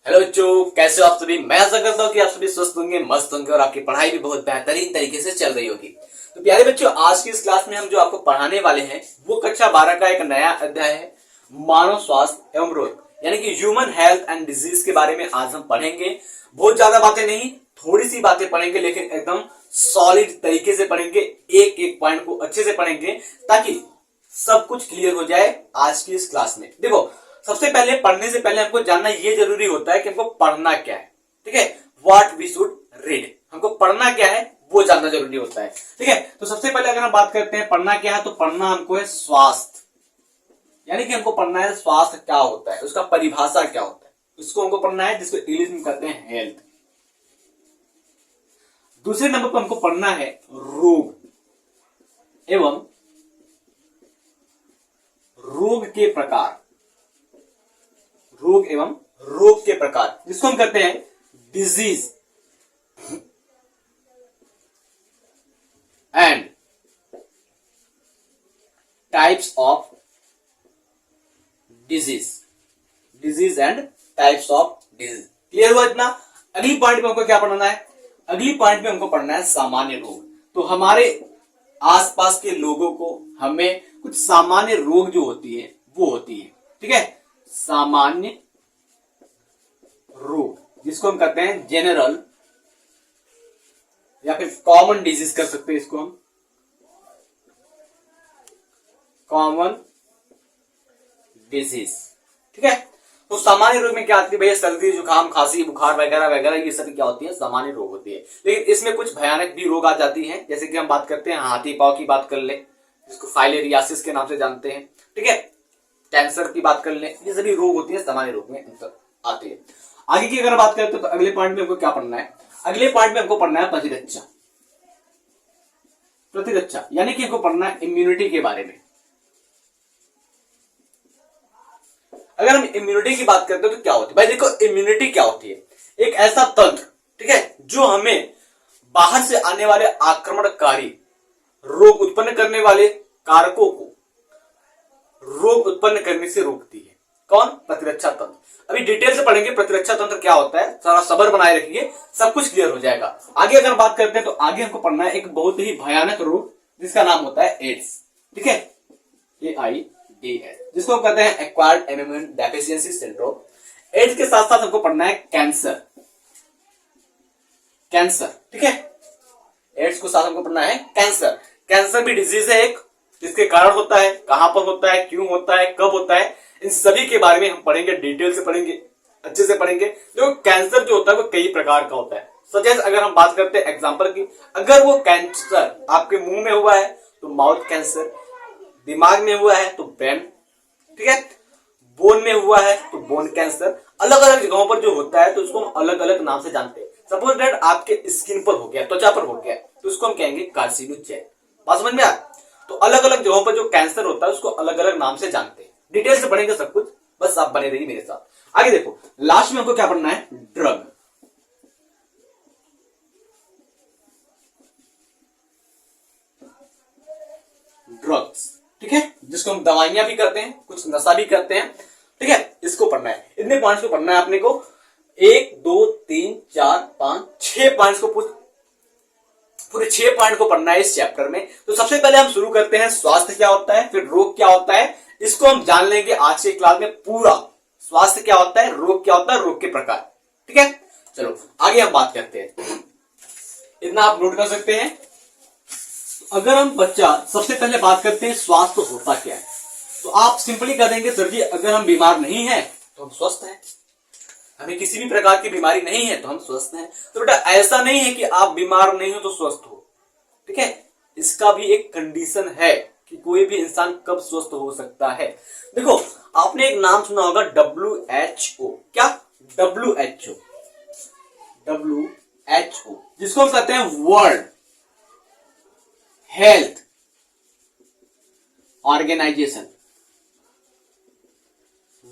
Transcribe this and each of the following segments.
Hello बच्चों, कैसे हो आप सभी। मैं आशा करता हूँ कि आप सभी स्वस्थ होंगे, मस्त होंगे और आपकी पढ़ाई भी बहुत बेहतरीन तरीके से चल रही होगी। तो प्यारे बच्चों, आज की इस क्लास में हम जो आपको पढ़ाने वाले हैं वो कक्षा 12 का एक नया अध्याय है, मानव स्वास्थ्य एवं रोग, यानी कि ह्यूमन हेल्थ एंड डिजीज के बारे में आज हम पढ़ेंगे। बहुत ज्यादा बातें नहीं, थोड़ी सी बातें पढ़ेंगे, लेकिन एकदम सॉलिड तरीके से पढ़ेंगे, एक एक पॉइंट को अच्छे से पढ़ेंगे ताकि सब कुछ क्लियर हो जाए आज की इस क्लास में। देखो, सबसे पहले पढ़ने से पहले हमको जानना ये जरूरी होता है कि हमको पढ़ना क्या है। ठीक है, व्हाट वी शुड रीड, हमको पढ़ना क्या है वो जानना जरूरी होता है। ठीक है, तो सबसे पहले अगर हम बात करते हैं पढ़ना क्या है, तो पढ़ना हमको है स्वास्थ्य, यानी कि हमको पढ़ना है स्वास्थ्य क्या होता है, उसका परिभाषा क्या होता है, उसको हमको पढ़ना है, जिसको इंग्लिश में कहते हैं हेल्थ। दूसरे नंबर पर हमको पढ़ना है रोग एवं रोग के प्रकार, रोग एवं रोग के प्रकार, जिसको हम कहते हैं disease and types of disease, disease and types of disease. Clear हुआ इतना। अगली पॉइंट में हमको क्या पढ़ना है, अगली पॉइंट में हमको पढ़ना है सामान्य रोग। तो हमारे आसपास के लोगों को हमें कुछ सामान्य रोग जो होती है वो होती है। ठीक है, सामान्य रोग, जिसको हम कहते हैं जनरल या फिर कॉमन डिजीज कर सकते हैं, इसको हम कॉमन डिजीज। ठीक है, तो सामान्य रोग में क्या आती है भैया, सर्दी जुकाम खांसी बुखार वगैरह वगैरह, ये सब क्या होती है, सामान्य रोग होती है। लेकिन इसमें कुछ भयानक भी रोग आ जाती हैं, जैसे कि हम बात करते हैं हाथी पांव की बात कर ले, जिसको फाइलेरियासिस के नाम से जानते हैं। ठीक है, कैंसर की बात कर ले, ये सभी रोग होती है सामान्य रोग में आती है। आगे की अगर बात करते हैं तो अगले पॉइंट में हमको क्या पढ़ना है, अगले पॉइंट में हमको पढ़ना है प्रतिरक्षा, प्रतिरक्षा यानी कि हमको पढ़ना है इम्यूनिटी के बारे में। अगर हम इम्यूनिटी की बात करते हैं तो क्या होती है भाई, देखो इम्यूनिटी क्या होती है, एक ऐसा तंत्र, ठीक है, जो हमें बाहर से आने वाले आक्रमणकारी रोग उत्पन्न करने वाले कारकों को रोग उत्पन्न करने से रोकती है। कौन? प्रतिरक्षा तंत्र। अभी डिटेल से पढ़ेंगे प्रतिरक्षा तंत्र क्या होता है, सारा सब्र बनाए रखिए, सब कुछ क्लियर हो जाएगा। आगे अगर बात करते हैं तो आगे हमको पढ़ना है एक बहुत ही भयानक रोग, जिसका नाम होता है एड्स। ठीक है, AIDS, जिसको हम कहते हैं acquired immune deficiency syndrome. AIDS के साथ साथ हमको पढ़ना है कैंसर, कैंसर। ठीक है, एड्स को साथ हमको पढ़ना है कैंसर। कैंसर भी डिजीज है एक, जिसके कारण होता है, कहां पर होता है, क्यों होता है, कब होता है, इन सभी के बारे में हम पढ़ेंगे, डिटेल से पढ़ेंगे, अच्छे से पढ़ेंगे। जो कैंसर जो होता है वो कई प्रकार का होता है। सजेस्ट अगर हम बात करते हैं एग्जांपल की, अगर वो कैंसर आपके मुंह में हुआ है तो माउथ कैंसर, दिमाग में हुआ है तो ब्रेन, ठीक है, बोन में हुआ है तो बोन कैंसर। अलग अलग जगहों पर जो होता है तो उसको हम अलग अलग नाम से जानते हैं। सपोज दैट आपके स्किन पर हो गया, त्वचा पर हो गया, तो उसको हम कहेंगे कार्सिनोजेन। बात समझ में आ? तो अलग अलग जगहों पर जो कैंसर होता है उसको अलग अलग नाम से जानते हैं। डिटेल से पढ़ेंगे सब कुछ, बस आप बने रहिए मेरे साथ। आगे देखो, लास्ट में हमको क्या पढ़ना है, ड्रग। ड्रग्स, ठीक है, जिसको हम दवाइयां भी करते हैं, कुछ नशा भी करते हैं। ठीक है, इसको पढ़ना है, इतने पॉइंट्स को पढ़ना है अपने को। 1 2 3 4 5 6 पॉइंट्स को, पूरे 6 पॉइंट को पढ़ना है इस चैप्टर में। तो सबसे पहले हम शुरू करते हैं, स्वास्थ्य क्या होता है, फिर रोग क्या होता है, इसको हम जान लेंगे आज के क्लास में पूरा। स्वास्थ्य क्या होता है, रोग क्या होता है, रोग के प्रकार। ठीक है, चलो आगे हम बात करते हैं। इतना आप नोट कर सकते हैं। अगर हम बच्चा सबसे पहले बात करते हैं स्वास्थ्य होता क्या है, तो आप सिंपली कह देंगे सर जी अगर हम बीमार नहीं हैं तो हम स्वस्थ हैं, हमें किसी भी प्रकार की बीमारी नहीं है तो हम स्वस्थ हैं। तो बेटा ऐसा नहीं है कि आप बीमार नहीं हो तो स्वस्थ हो। ठीक है, इसका भी एक कंडीशन है कि कोई भी इंसान कब स्वस्थ हो सकता है। देखो, आपने एक नाम सुना होगा WHO। क्या? WHO, जिसको हम कहते हैं World Health Organization.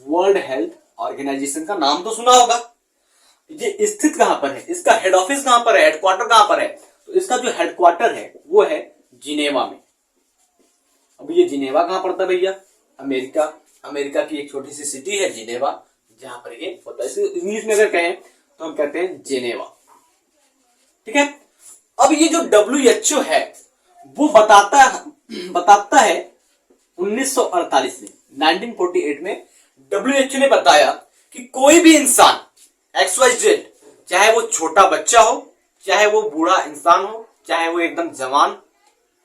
World Health Organization का नाम तो सुना होगा। ये स्थित कहां पर है, इसका हेड ऑफिस कहां पर है, हेडक्वार्टर कहां पर है, तो इसका जो हेडक्वार्टर है वो है जिनेवा में। अब ये जिनेवा कहां पड़ता है भैया, अमेरिका, अमेरिका की एक छोटी सी सिटी है जिनेवा, जहां पर ये होता है। इसे इंग्लिश में अगर कहें तो हम कहते हैं जेनेवा। ठीक है, अब ये जो WHO है वो बताता है 1948 में 1948 में WHO ने बताया कि कोई भी इंसान XYZ, चाहे वो छोटा बच्चा हो, चाहे वो बूढ़ा इंसान हो, चाहे वो एकदम जवान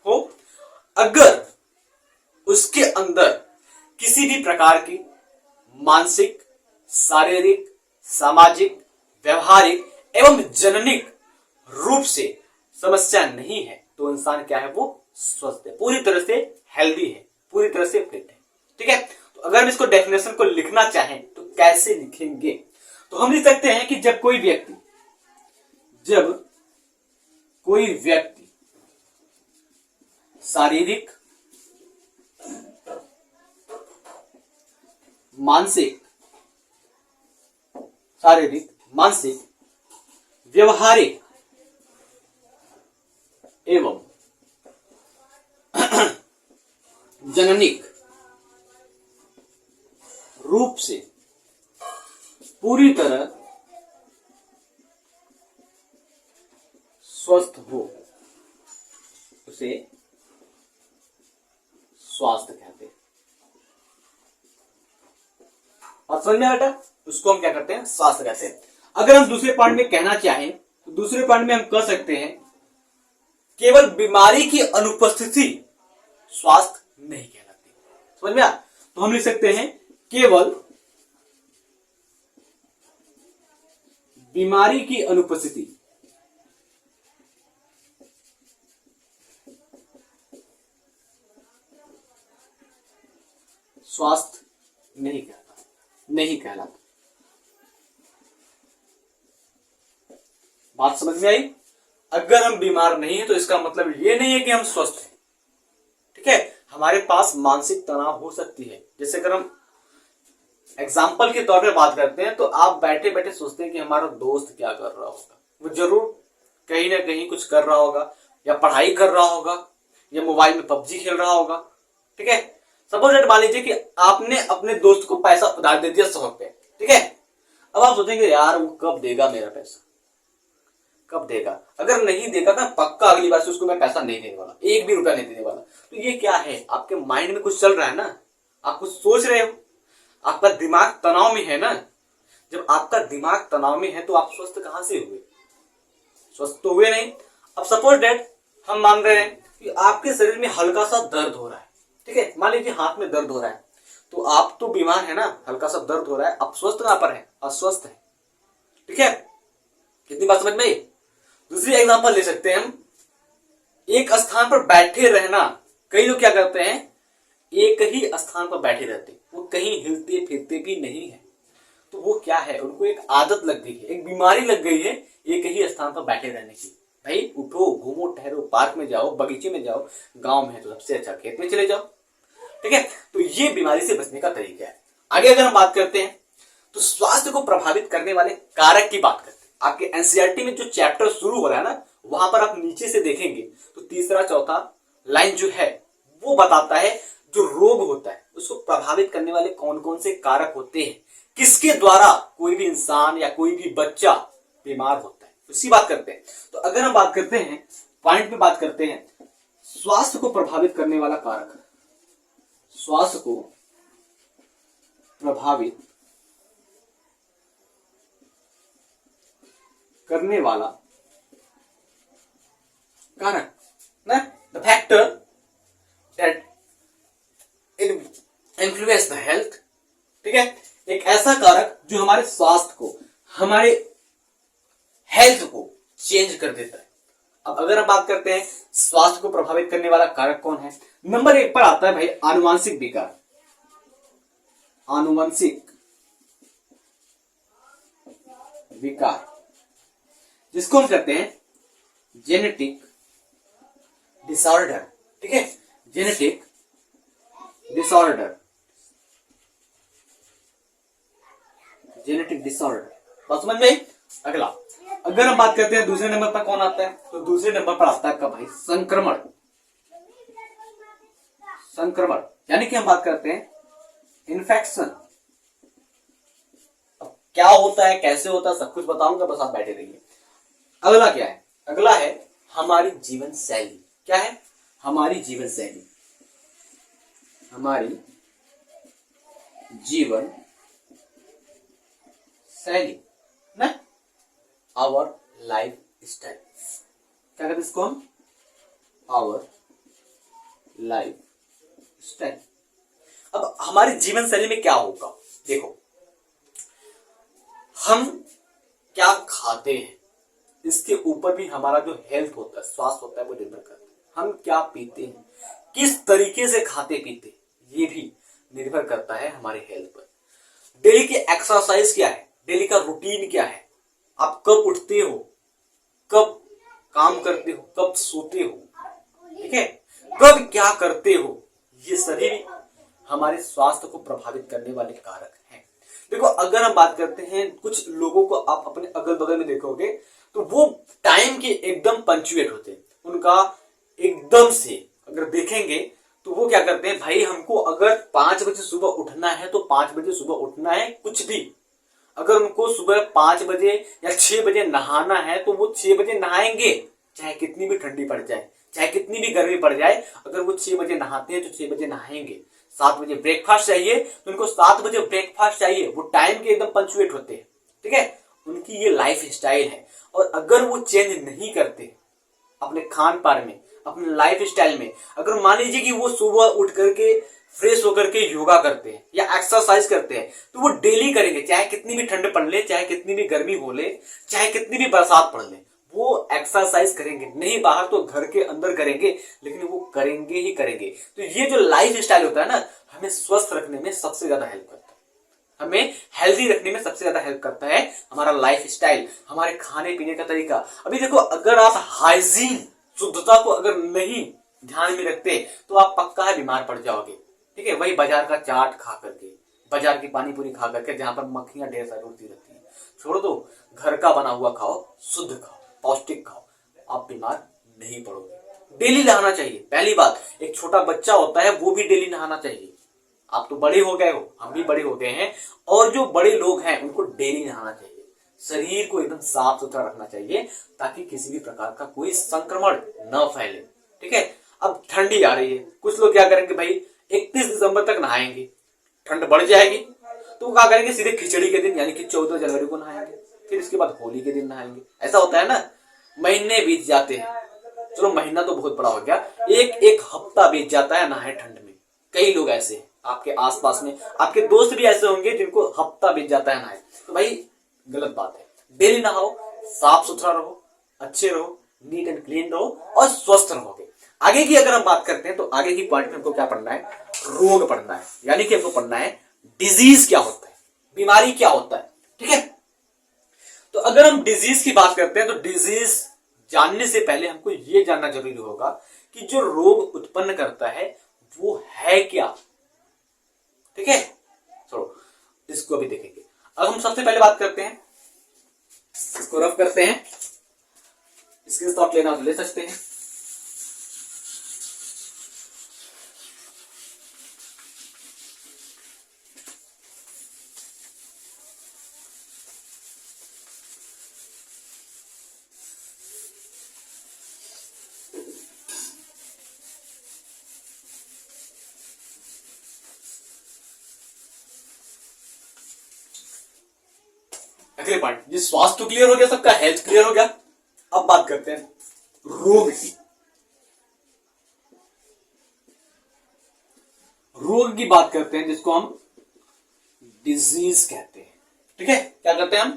हो, अगर उसके अंदर किसी भी प्रकार की मानसिक, शारीरिक, सामाजिक, व्यवहारिक एवं जननिक रूप से समस्या नहीं है तो इंसान क्या है, वो स्वस्थ है, पूरी तरह से हेल्दी है, पूरी तरह से फिट है। ठीक है, तो अगर हम इसको डेफिनेशन को लिखना चाहें तो कैसे लिखेंगे? तो हम लिख सकते हैं कि जब कोई व्यक्ति शारीरिक, मानसिक, व्यवहारिक एवं जननिक रूप से पूरी तरह स्वस्थ हो, उसे स्वास्थ्य कहते हैं। और समझ में बेटा, उसको हम क्या करते हैं, स्वास्थ्य कहते हैं। अगर हम दूसरे पॉइंट में कहना चाहें तो दूसरे पॉइंट में हम कह सकते हैं केवल बीमारी की अनुपस्थिति स्वास्थ्य नहीं कहलाती। समझ में आया? तो हम लिख सकते हैं केवल बीमारी की अनुपस्थिति स्वास्थ्य नहीं कहलाता। बात समझ में आई? अगर हम बीमार नहीं है तो इसका मतलब ये नहीं है कि हम स्वस्थ हैं। ठीक है, हमारे पास मानसिक तनाव हो सकती है। जैसे अगर हम एग्जाम्पल के तौर पे बात करते हैं तो आप बैठे बैठे सोचते हैं कि हमारा दोस्त क्या कर रहा होगा, वो जरूर कहीं ना कहीं कुछ कर रहा होगा, या पढ़ाई कर रहा होगा, या मोबाइल में पबजी खेल रहा होगा। ठीक है, सपोज दैट मान लीजिए कि आपने अपने दोस्त को पैसा उधार दे दिया 100 रुपए। ठीक है, अब आप सोचेंगे यार वो कब देगा मेरा पैसा, कब देगा? अगर नहीं देगा ना, पक्का अगली बार से उसको मैं पैसा नहीं देने वाला, 1 भी रुपया नहीं देने वाला। तो ये क्या है, आपके माइंड में कुछ चल रहा है ना, आप कुछ सोच रहे हो, आपका दिमाग तनाव में है ना। जब आपका दिमाग तनाव में है तो आप स्वस्थ कहां से हुए? स्वस्थ तो हुए नहीं। अब सपोज दैट हम मान रहे हैं कि आपके शरीर में हल्का सा दर्द हो रहा है। ठीक है, मान लीजिए हाथ में दर्द हो रहा है, तो आप तो बीमार है ना, हल्का सा दर्द हो रहा है, आप स्वस्थ कहां पर है? अस्वस्थ है। ठीक है, कितनी बात समझ में आई? दूसरी एग्जांपल ले सकते हैं हम, एक स्थान पर बैठे रहना। कई लोग क्या करते हैं, एक ही स्थान पर बैठे रहते, वो कहीं हिलते फिरते भी नहीं है। तो वो क्या है, उनको एक आदत लग गई है, एक बीमारी लग गई है एक ही स्थान पर बैठे रहने की। भाई उठो, घूमो, ठहरो, पार्क में जाओ, बगीचे में जाओ, गांव में है तो सबसे अच्छा खेत में चले जाओ। ठीक है, तो ये बीमारी से बचने का तरीका है। आगे अगर हम बात करते हैं तो स्वास्थ्य को प्रभावित करने वाले कारक की बात करते हैं। आपके एनसीईआरटी में जो चैप्टर शुरू हो रहा है ना, वहां पर आप नीचे से देखेंगे तो तीसरा चौथा लाइन जो है वो बताता है जो रोग होता है उसको प्रभावित करने वाले कौन कौन से कारक होते हैं, किसके द्वारा कोई भी इंसान या कोई भी बच्चा बीमार होता है, उसी बात करते हैं। तो अगर हम बात करते हैं, पॉइंट पे बात करते हैं, स्वास्थ्य को प्रभावित करने वाला कारक, स्वास्थ्य को प्रभावित करने वाला कारक ना, the factor that influence the health. ठीक है, एक ऐसा कारक जो हमारे स्वास्थ्य को, हमारे हेल्थ को चेंज कर देता है। अब अगर हम बात करते हैं स्वास्थ्य को प्रभावित करने वाला कारक कौन है, नंबर 1 पर आता है भाई आनुवांशिक विकार। आनुवंशिक विकार जिसको हम कहते हैं जेनेटिक डिसऑर्डर। ठीक है, जेनेटिक डिसऑर्डर, जेनेटिक डिसऑर्डर। बात समझ में आई? अगला अगर हम बात करते हैं दूसरे नंबर पर कौन आता है, तो दूसरे नंबर पर आता है आपका भाई संक्रमण। संक्रमण यानी कि हम बात करते हैं इन्फेक्शन, क्या होता है, कैसे होता है, सब कुछ बताऊंगा, बस आप बैठे रहिए। अगला क्या है? अगला है हमारी जीवन शैली। क्या है? हमारी जीवन शैली। हमारी जीवन शैली ना, आवर लाइफ स्टाइल। क्या कहते हैं इसको हम? Our life style. अब हमारी जीवन शैली में क्या होगा? देखो, हम क्या खाते हैं इसके ऊपर भी हमारा जो हेल्थ होता है, स्वास्थ्य होता है, वो निर्भर करता है। हम क्या पीते हैं, किस तरीके से खाते पीते, ये भी निर्भर करता है हमारे हेल्थ पर। डेली की एक्सरसाइज क्या है, डेली का रूटीन क्या है, आप कब उठते हो, कब काम करते हो, कब सोते हो, ठीक है, कब क्या करते हो, ये सभी हमारे स्वास्थ्य को प्रभावित करने वाले कारक हैं। देखो, अगर हम बात करते हैं, कुछ लोगों को आप अपने अगल बगल में देखोगे तो वो टाइम के एकदम पंचुएट होते हैं। उनका एकदम से अगर देखेंगे तो वो क्या करते हैं, भाई हमको अगर 5 बजे सुबह उठना है तो 5 बजे सुबह उठना है, कुछ भी। अगर उनको सुबह 5 बजे या 6 बजे नहाना है तो वो 6 बजे नहाएंगे, चाहे कितनी भी ठंडी पड़ जाए, चाहे कितनी भी गर्मी पड़ जाए। अगर वो 6 बजे नहाते हैं तो 6 बजे नहाएंगे। 7 बजे ब्रेकफास्ट चाहिए तो उनको 7 बजे ब्रेकफास्ट चाहिए। वो टाइम के एकदम पंचुएट होते हैं, ठीक है। उनकी ये लाइफ स्टाइल है। और अगर वो चेंज नहीं करते अपने खान पान में, अपने लाइफ स्टाइल में, अगर मान लीजिए कि वो सुबह उठ करके फ्रेश होकर के योगा करते हैं या एक्सरसाइज करते हैं, तो वो डेली करेंगे, चाहे कितनी भी ठंड पड़ ले, चाहे कितनी भी गर्मी हो ले, चाहे कितनी भी बरसात पड़ ले, वो एक्सरसाइज करेंगे। नहीं बाहर तो घर के अंदर करेंगे, लेकिन वो करेंगे ही करेंगे। तो ये जो लाइफ स्टाइल होता है ना, हमें स्वस्थ रखने में सबसे ज्यादा हेल्प करता है, हमें हेल्दी रखने में सबसे ज्यादा हेल्प करता है हमारा लाइफ स्टाइल, हमारे खाने पीने का तरीका। अभी देखो, अगर आप हाइजीन, शुद्धता को अगर नहीं ध्यान में रखते तो आप पक्का है बीमार पड़ जाओगे, ठीक है। वही बाजार का चाट खा करके, बाजार की पानी पूरी खा करके, जहां पर मक्खियां ढेर सारी उड़ती रहती हैं, छोड़ दो। घर का बना हुआ खाओ, शुद्ध खाओ, पौष्टिक खाओ, आप बीमार नहीं पड़ोगे। डेली नहाना चाहिए, पहली बात। एक छोटा बच्चा होता है, वो भी डेली नहाना चाहिए। आप तो बड़े हो गए हो, हम भी बड़े हो गए हैं, और जो बड़े लोग हैं उनको डेली नहाना चाहिए। शरीर को एकदम साफ सुथरा रखना चाहिए ताकि किसी भी प्रकार का कोई संक्रमण न फैले, ठीक है। अब ठंडी आ रही है, कुछ लोग क्या करेंगे भाई, 31 दिसंबर तक नहाएंगे, ठंड बढ़ जाएगी तो वो क्या करेंगे, सीधे खिचड़ी के दिन यानी कि 14 जनवरी को नहाएंगे, फिर इसके बाद होली के दिन नहाएंगे। ऐसा होता है ना, महीने बीत जाते हैं। चलो महीना तो बहुत बड़ा हो गया, एक हफ्ता बीत जाता है नहाए ठंड में। कई लोग ऐसे हैं आपके आसपास में, आपके दोस्त भी ऐसे होंगे जिनको हफ्ता बीत जाता है नहाए। तो भाई गलत बात है। डेली नहाओ, साफ सुथरा रहो, अच्छे रहो, नीट एंड क्लीन रहो और स्वस्थ रहोगे। आगे की अगर हम बात करते हैं तो आगे की पॉइंट में हमको क्या पढ़ना है, रोग पढ़ना है, यानी कि हमको पढ़ना है डिजीज क्या होता है, बीमारी क्या होता है, ठीक है। तो अगर हम डिजीज की बात करते हैं तो डिजीज जानने से पहले हमको यह जानना जरूरी होगा कि जो रोग उत्पन्न करता है वो है क्या, ठीक है। चलो इसको अभी देखेंगे। अब हम सबसे पहले बात करते हैं, इसको रफ करते हैं, स्क्रीनशॉट लेना तो ले सकते हैं। अगले पॉइंट, ये स्वास्थ्य तो क्लियर हो गया, सबका हेल्थ क्लियर हो गया। अब बात करते हैं रोग की। रोग की बात करते हैं जिसको हम डिजीज कहते हैं, ठीक है। क्या कहते हैं हम?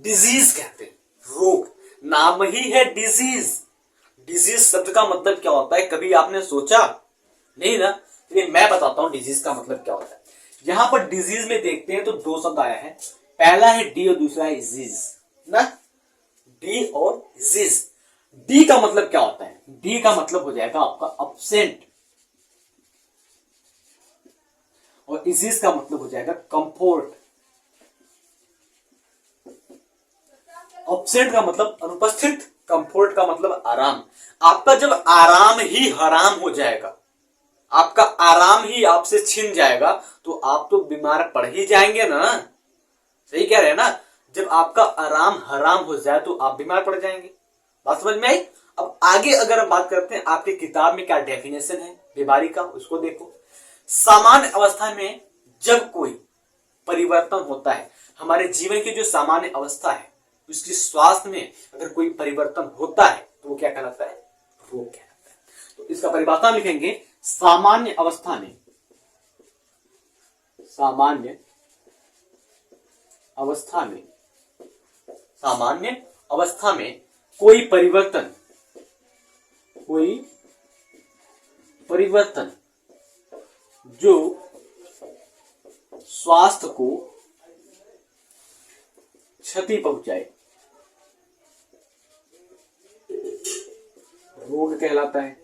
डिजीज कहते हैं। रोग नाम ही है डिजीज। डिजीज शब्द का मतलब क्या होता है, कभी आपने सोचा नहीं ना? चलिए मैं बताता हूं डिजीज का मतलब क्या होता है। यहां पर डिजीज में देखते हैं तो 2 शब्द आया है, पहला है डी और दूसरा है जीज ना, डी और जीज। डी का मतलब क्या होता है? डी का मतलब हो जाएगा आपका अब्सेंट, और इजीज का मतलब हो जाएगा कंफर्ट। अब्सेंट का मतलब अनुपस्थित, कंफर्ट का मतलब आराम। आपका जब आराम ही हराम हो जाएगा, आपका आराम ही आपसे छिन जाएगा, तो आप तो बीमार पड़ ही जाएंगे ना। सही कह रहे हैं ना, जब आपका आराम हराम हो जाए तो आप बीमार पड़ जाएंगे। बात समझ में आई? अब आगे अगर हम बात करते हैं, आपकी किताब में क्या डेफिनेशन है बीमारी का, उसको देखो। सामान्य अवस्था में जब कोई परिवर्तन होता है, हमारे जीवन की जो सामान्य अवस्था है उसकी स्वास्थ्य में अगर कोई परिवर्तन होता है तो वो क्या कहलाता है? रोग कहलाता है। तो इसका परिभाषा लिखेंगे, सामान्य अवस्था में, सामान्य अवस्था में, सामान्य अवस्था में कोई परिवर्तन, कोई परिवर्तन जो स्वास्थ्य को क्षति पहुंचाए, रोग कहलाता है।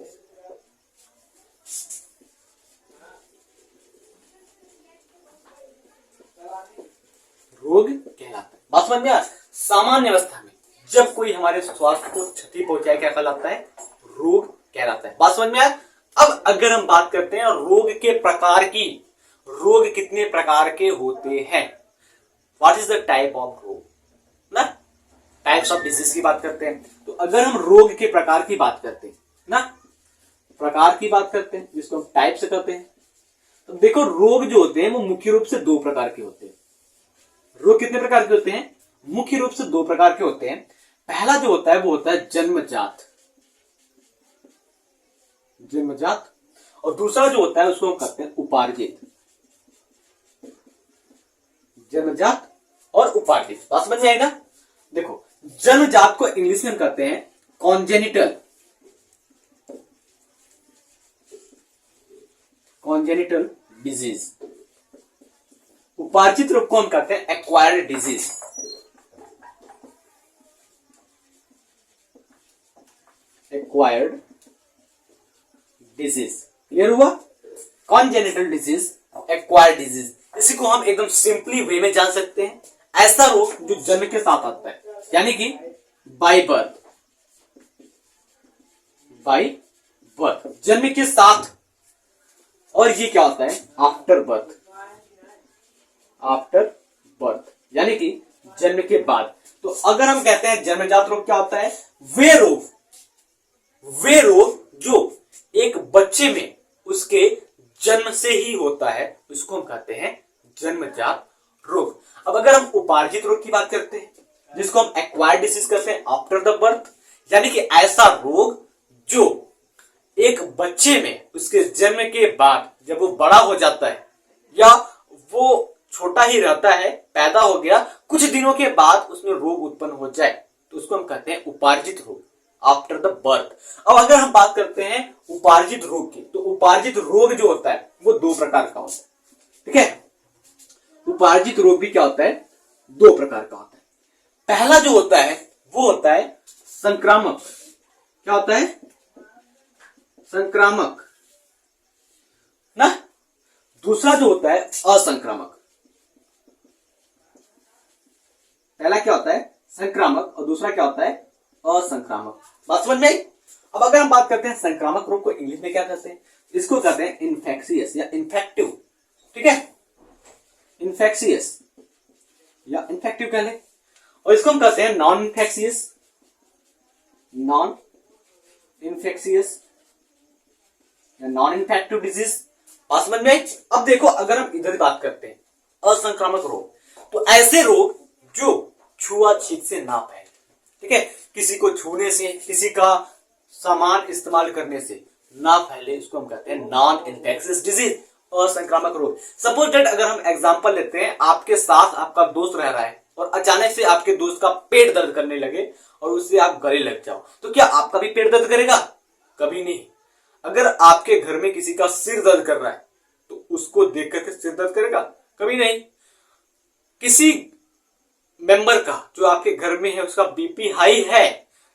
रोग कहलाता है। बात समझ में आया? सामान्य अवस्था में जब कोई हमारे स्वास्थ्य को क्षति पहुंचाए क्या कहलाता है? रोग कहलाता है। बात समझ में आया? अब अगर हम बात करते हैं रोग के प्रकार की, रोग कितने प्रकार के होते हैं, what is the type of रोग ना, टाइप्स ऑफ डिजीज की बात करते हैं। तो अगर हम रोग के प्रकार की बात करते हैं ना, प्रकार की बात करते हैं जिसको हम टाइप से करते हैं, तो देखो रोग जो होते हैं वो मुख्य रूप से दो प्रकार के होते हैं। रोग कितने प्रकार के होते हैं? मुख्य रूप से दो प्रकार के होते हैं। पहला जो होता है वो होता है जन्मजात, जन्मजात, और दूसरा जो होता है उसको हम कहते हैं उपार्जित, जन्मजात और उपार्जित। बात समझ में आई ना? देखो जन्मजात को इंग्लिश में हम कहते हैं कॉन्जेनिटल, कॉन्जेनिटल डिजीज। उपार्जित रोग को हम कहते हैं acquired disease, acquired disease. Clear हुआ? Congenital disease, acquired disease. इसी को हम एकदम सिंपली वे में जान सकते हैं, ऐसा रोग जो जन्म के साथ आता है, यानी कि बाय बर्थ, बाय बर्थ, जन्म के साथ। और ये क्या होता है? आफ्टर बर्थ, आफ्टर बर्थ, यानी कि जन्म के बाद। तो अगर हम कहते हैं जन्मजात रोग क्या होता है? वे रोग, वे रोग जो एक बच्चे में उसके जन्म से ही होता है उसको हम कहते हैं जन्मजात रोग। अब अगर हम उपार्जित रोग की बात करते हैं जिसको हम एक्वायर्ड डिसीज कहते हैं आफ्टर द बर्थ, यानी कि ऐसा रोग जो एक बच्चे में उसके जन्म के बाद जब वो बड़ा हो जाता है या वो छोटा ही रहता है, पैदा हो गया, कुछ दिनों के बाद उसमें रोग उत्पन्न हो जाए तो उसको हम कहते हैं उपार्जित रोग, आफ्टर द बर्थ। अब अगर हम बात करते हैं उपार्जित रोग की, तो उपार्जित रोग जो होता है वो दो प्रकार का होता है। ठीक है? उपार्जित रोग भी क्या होता है? दो प्रकार का होता है। पहला जो होता है वो होता है संक्रामक। क्या होता है? संक्रामक ना। दूसरा जो होता है असंक्रामक। पहला क्या होता है? संक्रामक, और दूसरा क्या होता है? असंक्रामक। बात समझ में आई? अब अगर हम बात करते हैं संक्रामक रोग को इंग्लिश में क्या कहते हैं? इसको कहते हैं इन्फेक्शियस या इन्फेक्टिव। ठीक है? इन्फेक्शियस या इन्फेक्टिव कह ले, और इसको हम कहते हैं नॉन इन्फेक्शियस, नॉन इन्फेक्शियस या नॉन इन्फेक्टिव डिजीज। बात समझ में आई? अब देखो अगर हम इधर बात करते हैं असंक्रामक रोग, तो ऐसे रोग जो छुआछूत से ना फैले। ठीक है? किसी को छूने से, किसी का सामान इस्तेमाल करने से ना फैले, उसको हम कहते हैं नॉन इन्फेक्शियस डिजीज, असंक्रामक रोग। सपोज दैट अगर हम एग्जांपल लेते हैं, आपके साथ आपका दोस्त रह रहा है और अचानक से आपके दोस्त का पेट दर्द करने लगे और उससे आप गले लग जाओ, तो क्या आपका भी पेट दर्द करेगा? कभी नहीं। अगर आपके घर में किसी का सिर दर्द कर रहा है तो उसको देख करके सिर दर्द करेगा? कभी नहीं। किसी मेंबर का जो आपके घर में है उसका बीपी हाई है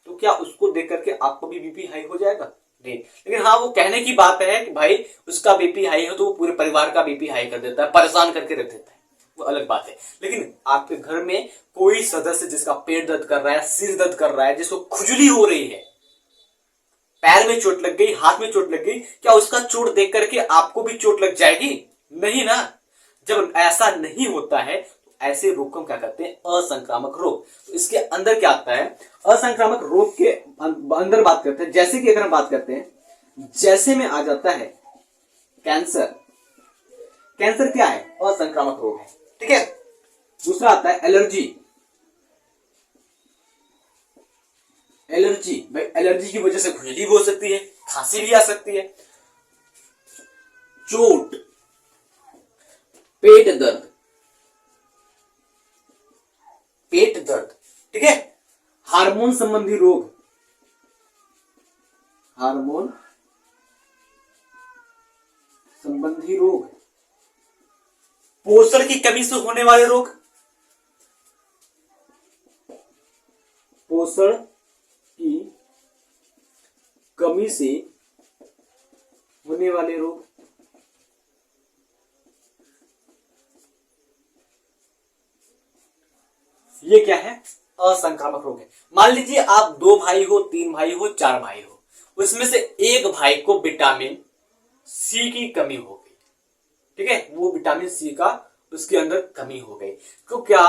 तो क्या उसको देख करके आपको भी बीपी हाई हो जाएगा? नहीं। लेकिन हाँ, वो कहने की बात है कि भाई उसका बीपी हाई है तो वो पूरे परिवार का बीपी हाई कर देता है, परेशान करके रख देता है, वो अलग बात है। लेकिन आपके घर में कोई सदस्य जिसका पेट दर्द कर रहा है, सिर दर्द कर रहा है, जिसको खुजली हो रही है, पैर में चोट लग गई, हाथ में चोट लग गई, क्या उसका चोट देख करके आपको भी चोट लग जाएगी? नहीं ना। जब ऐसा नहीं होता है तो ऐसे रोग को हम क्या कहते हैं, असंक्रामक रोग। तो इसके अंदर क्या आता है, असंक्रामक रोग के अंदर बात करते हैं, जैसे कि अगर हम बात करते हैं, जैसे में आ जाता है कैंसर। कैंसर क्या है, असंक्रामक रोग है, ठीक है। दूसरा आता है एलर्जी। एलर्जी भाई, एलर्जी की वजह से खुजली भी हो सकती है, खांसी भी आ सकती है। चोट, पेट दर्द, पेट दर्द, ठीक है। हार्मोन संबंधी रोग, हार्मोन संबंधी रोग, पोषण की कमी से होने वाले रोग, पोषण की कमी से होने वाले रोग, ये क्या है, असंक्रामक रोग है। मान लीजिए आप 2 भाई हो, 3 भाई हो, 4 भाई हो, उसमें से एक भाई को विटामिन सी की कमी हो गई, ठीक है, वो विटामिन सी का उसके अंदर कमी हो गई, तो क्या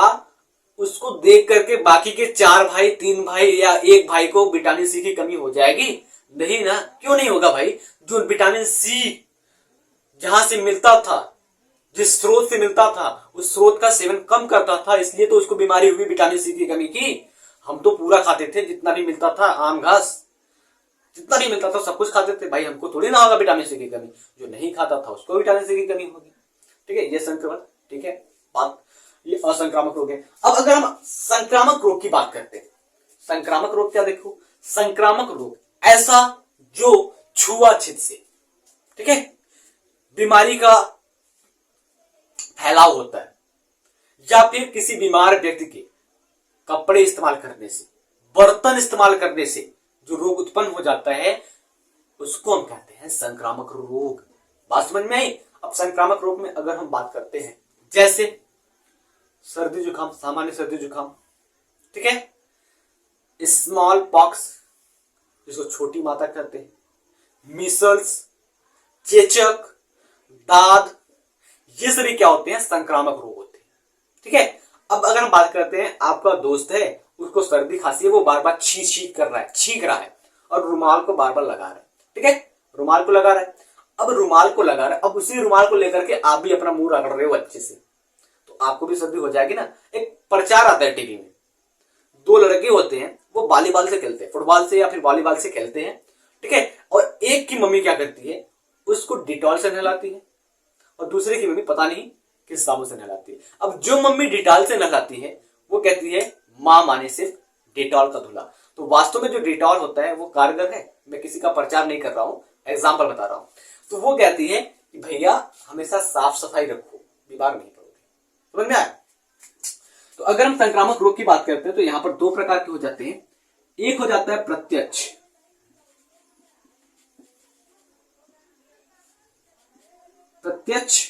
उसको देख करके बाकी के 4 भाई, 3 भाई या एक भाई को विटामिन सी की कमी हो जाएगी? नहीं ना, क्यों नहीं होगा भाई? जो विटामिन सी जहां से मिलता था, जिस स्रोत से मिलता था, उस स्रोत का सेवन कम करता था, इसलिए तो उसको बीमारी हुई विटामिन सी की कमी की। हम तो पूरा खाते थे, जितना भी मिलता था, आम घास जितना भी मिलता था सब कुछ खाते थे भाई, हमको थोड़ी ना होगा विटामिन सी की कमी। जो नहीं खाता था उसको विटामिन सी की कमी होगी, ठीक है। ये संक्रमण, ठीक है, बात ये असंक्रामक रोग है। अब अगर हम संक्रामक रोग की बात करते हैं, संक्रामक रोग क्या, देखो, संक्रामक रोग ऐसा जो छुआछूत से, ठीक है, बीमारी का फैलाव होता है, या फिर किसी बीमार व्यक्ति के कपड़े इस्तेमाल करने से, बर्तन इस्तेमाल करने से जो रोग उत्पन्न हो जाता है, उसको हम कहते हैं संक्रामक रोग। बात समझ में आई? अब संक्रामक रोग में अगर हम बात करते हैं, जैसे सर्दी जुकाम, सामान्य सर्दी जुकाम, ठीक है, स्मॉल पॉक्स जिसको छोटी माता कहते हैं, मीसल्स, चेचक, दाद, ये सभी क्या होते हैं, संक्रामक रोग होते हैं, ठीक है। अब अगर हम बात करते हैं, आपका दोस्त है, उसको सर्दी खांसी है, वो बार बार छींक कर रहा है, छींक रहा है, और रुमाल को बार बार लगा रहा है, ठीक है, रुमाल को लगा रहा है। अब रुमाल को लगा रहा है, अब उसी रुमाल को लेकर के आप भी अपना मुंह रगड़ रहे हो अच्छे से, तो आपको भी सर्दी हो जाएगी ना। एक प्रचार आता है टीवी में, 2 लड़के होते हैं, वो वॉलीबॉल से खेलते हैं, फुटबॉल से या फिर वॉलीबॉल से खेलते हैं, ठीक है, और एक की मम्मी क्या करती है, उसको डिटॉल से नहलाती है, और दूसरे की मम्मी पता नहीं किस साबुन से नहलाती है। अब जो मम्मी डिटॉल से नहलाती है, वो कहती है मां माने सिर्फ डिटॉल का धुला। तो वास्तव में जो डिटॉल होता है वो कारगर है, मैं किसी का प्रचार नहीं कर रहा हूं, एग्जाम्पल बता रहा हूं। तो वो कहती है कि भैया हमेशा साफ सफाई रखो, बीमार नहीं पड़ोगे। समझ में आया? तो अगर हम संक्रामक रोग की बात करते हैं, तो यहां पर 2 प्रकार के हो जाते हैं। एक हो जाता है प्रत्यक्ष, प्रत्यक्ष,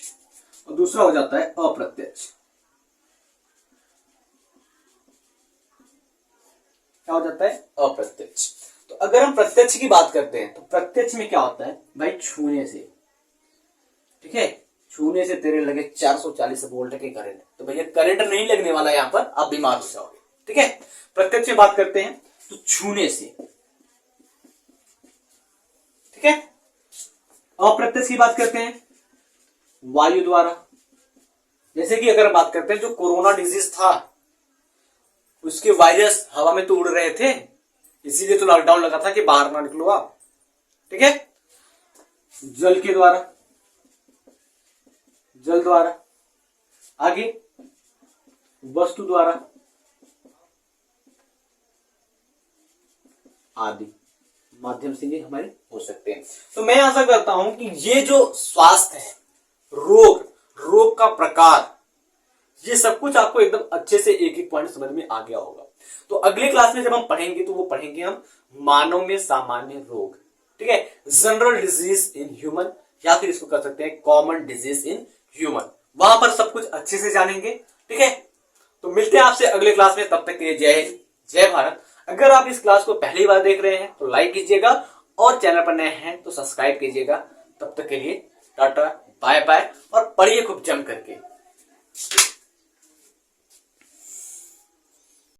और दूसरा हो जाता है अप्रत्यक्ष। क्या हो जाता है? अप्रत्यक्ष। तो अगर हम प्रत्यक्ष की बात करते हैं, तो प्रत्यक्ष में क्या होता है भाई, छूने से, ठीक है, छूने से तेरे लगे 440 वोल्ट के करंट, तो भैया करंट नहीं लगने वाला, यहां पर आप बीमार हो जाओगे, ठीक है। प्रत्यक्ष में बात करते हैं तो छूने से, ठीक है। अप्रत्यक्ष की बात करते हैं वायु द्वारा, जैसे कि अगर बात करते हैं जो कोरोना डिजीज था, उसके वायरस हवा में तो उड़ रहे थे, इसीलिए तो लॉकडाउन लगा था कि बाहर ना निकलो आप, ठीक है। जल के द्वारा, जल द्वारा, आगे वस्तु द्वारा आदि माध्यम से ये हमारे हो सकते हैं। तो मैं आशा करता हूं कि ये जो स्वास्थ्य है, रोग, रोग का प्रकार, ये सब कुछ आपको एकदम अच्छे से एक एक पॉइंट समझ में आ गया होगा। तो अगले क्लास में जब हम पढ़ेंगे, तो वो पढ़ेंगे हम मानव में सामान्य रोग, ठीक है, जनरल डिजीज इन ह्यूमन, या फिर इसको कर सकते हैं कॉमन डिजीज इन ह्यूमन। वहां पर सब कुछ अच्छे से जानेंगे, ठीक है। तो मिलते हैं आपसे अगले क्लास में, तब तक के लिए जय हिंद, जय भारत। अगर आप इस क्लास को पहली बार देख रहे हैं तो लाइक कीजिएगा, और चैनल पर नए हैं तो सब्सक्राइब कीजिएगा। तब तक के लिए टाटा, बाय बाय, और पढ़िए खूब जम करके।